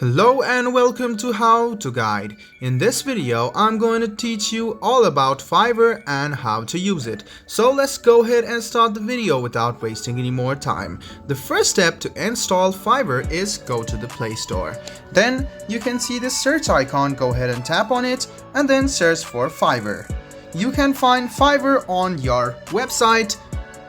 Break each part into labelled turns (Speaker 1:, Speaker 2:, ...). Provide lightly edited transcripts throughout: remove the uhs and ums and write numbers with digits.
Speaker 1: Hello and welcome to How to Guide. In this video, I'm going to teach you all about Fiverr and how to use it. So let's go ahead and start the video without wasting any more time. The first step to install Fiverr is go to the Play Store. Then you can see this search icon, go ahead and tap on it and then search for Fiverr. You can find Fiverr on your website,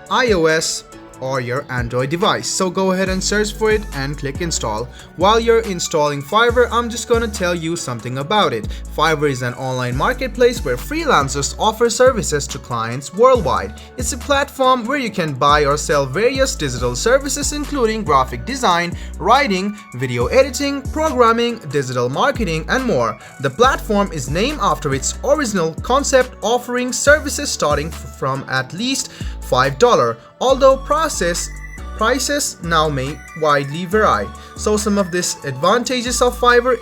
Speaker 1: iOS, or your Android device. So go ahead and search for it and click install. While you're installing Fiverr, I'm just gonna tell you something about it. Fiverr is an online marketplace where freelancers offer services to clients worldwide. It's a platform where you can buy or sell various digital services including graphic design, writing, video editing, programming, digital marketing, and more. The platform is named after its original concept, offering services starting from at least $5, although prices now may widely vary. So some of these advantages of Fiverr,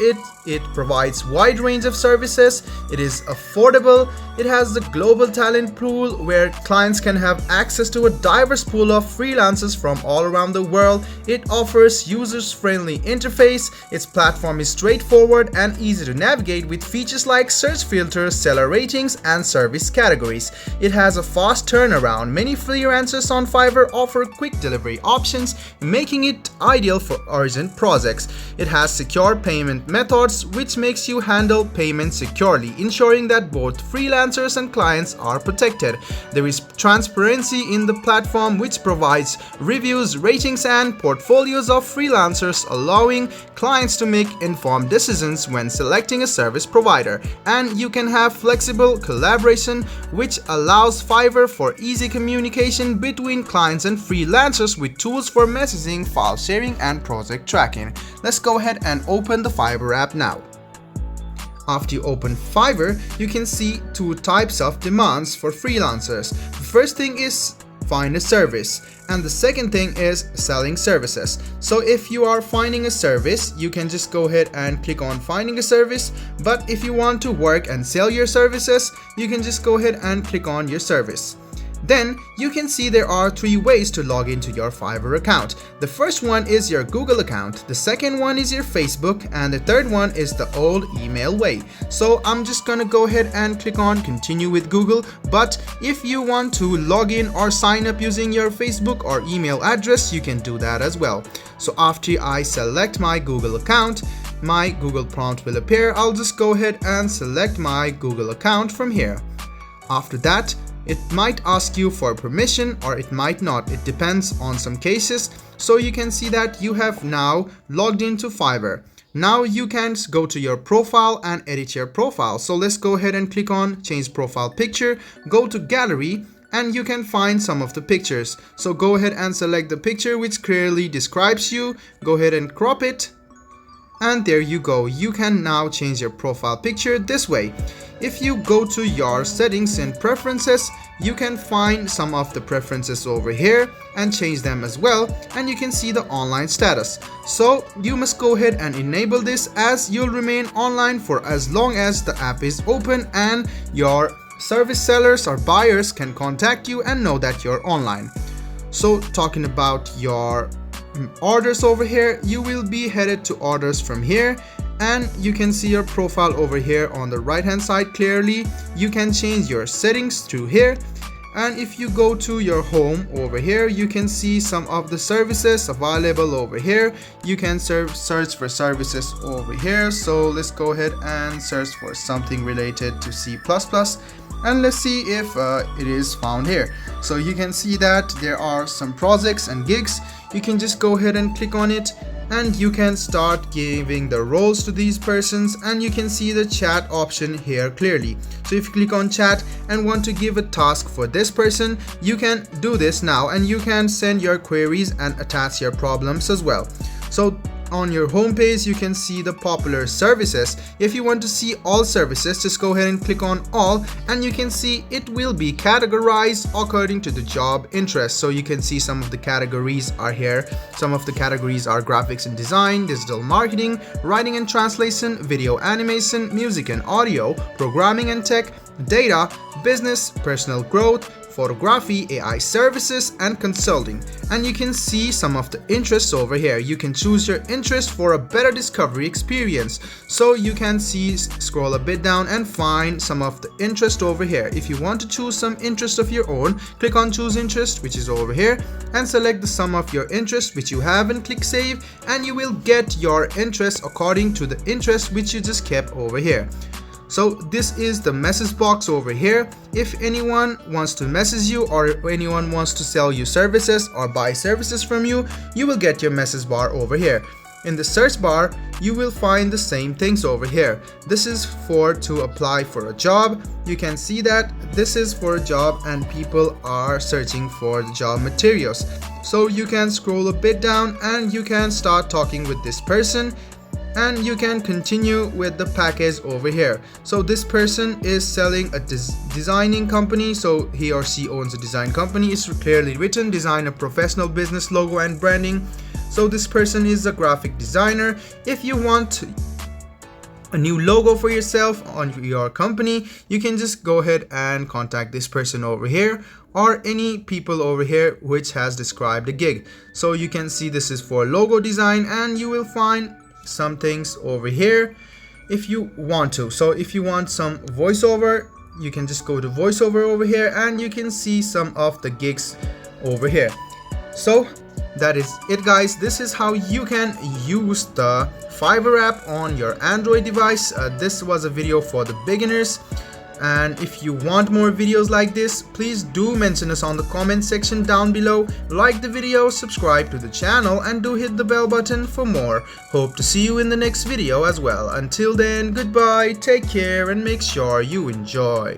Speaker 1: it provides wide range of services, it is affordable, it has the global talent pool where clients can have access to a diverse pool of freelancers from all around the world, it offers users-friendly interface, its platform is straightforward and easy to navigate with features like search filters, seller ratings, and service categories. It has a fast turnaround. Many freelancers on Fiverr offer quick delivery options, making it ideal for urgent projects. It has secure payment methods, which makes you handle payments securely, ensuring that both freelancers and clients are protected. There is transparency in the platform, which provides reviews, ratings, and portfolios of freelancers, allowing clients to make informed decisions when selecting a service provider. And you can have flexible collaboration, which allows Fiverr for easy communication between clients and freelancers with tools for messaging, file sharing, and project tracking. Let's go ahead and open the Fiverr app now. After you open Fiverr, you can see two types of demands for freelancers. The first thing is find a service, and the second thing is selling services. So if you are finding a service, you can just go ahead and click on finding a service, but if you want to work and sell your services, you can just go ahead and click on your service. Then you can see there are three ways to log into your Fiverr account. The first one is your Google account, the second one is your Facebook, and the third one is the old email way. So I'm just gonna go ahead and click on continue with Google, but if you want to log in or sign up using your Facebook or email address, you can do that as well. So after I select my Google account, my Google prompt will appear. I'll just go ahead and select my Google account from here. After that, it might ask you for permission or it might not. It depends on some cases. So you can see that you have now logged into Fiverr. Now you can go to your profile and edit your profile. So let's go ahead and click on change profile picture, go to gallery, and you can find some of the pictures. So go ahead and select the picture which clearly describes you. Go ahead and crop it. And there you go. You can now change your profile picture this way. If you go to your settings and preferences, you can find some of the preferences over here and change them as well, and you can see the online status. So you must go ahead and enable this, as you'll remain online for as long as the app is open and your service sellers or buyers can contact you and know that you're online. So talking about your orders over here, you will be headed to orders from here, and you can see your profile over here on the right hand side clearly. You can change your settings through here, and if you go to your home over here, you can see some of the services available over here. You can search for services over here. So let's go ahead and search for something related to C++, and let's see if it is found here. So you can see that there are some projects and gigs. You can just go ahead and click on it, and you can start giving the roles to these persons, and you can see the chat option here clearly. So if you click on chat and want to give a task for this person, you can do this now, and you can send your queries and attach your problems as well. So on your home page, you can see the popular services. If you want to see all services, just go ahead and click on all, and you can see it will be categorized according to the job interest. So you can see some of the categories are here. Some of the categories are graphics and design, digital marketing, writing and translation, video animation, music and audio, programming and tech, data, business, personal growth, photography, AI services, and consulting. And you can see some of the interests over here. You can choose your interest for a better discovery experience. So you can see, scroll a bit down and find some of the interest over here. If you want to choose some interest of your own, click on choose interest, which is over here, and select the sum of your interest which you have and click save, and you will get your interest according to the interest which you just kept over here. So this is the message box over here. If anyone wants to message you or anyone wants to sell you services or buy services from you, you will get your message bar over here. In the search bar, you will find the same things over here. This is to apply for a job. You can see that this is for a job and people are searching for the job materials. So you can scroll a bit down and you can start talking with this person, and you can continue with the package over here. So this person is selling a designing company, so he or she owns a design company. It's clearly written, design a professional business logo and branding. So this person is a graphic designer. If you want a new logo for yourself on your company, you can just go ahead and contact this person over here or any people over here which has described a gig. So you can see this is for logo design, and you will find some things over here if you want to. So if you want some voiceover, you can just go to voiceover over here and you can see some of the gigs over here. So that is it, guys. This is how you can use the Fiverr app on your Android device. This was a video for the beginners, and if you want more videos like this, please do mention us on the comment section down below. Like the video, subscribe to the channel, and do hit the bell button for more. Hope to see you in the next video as well. Until then, goodbye, take care, and make sure you enjoy.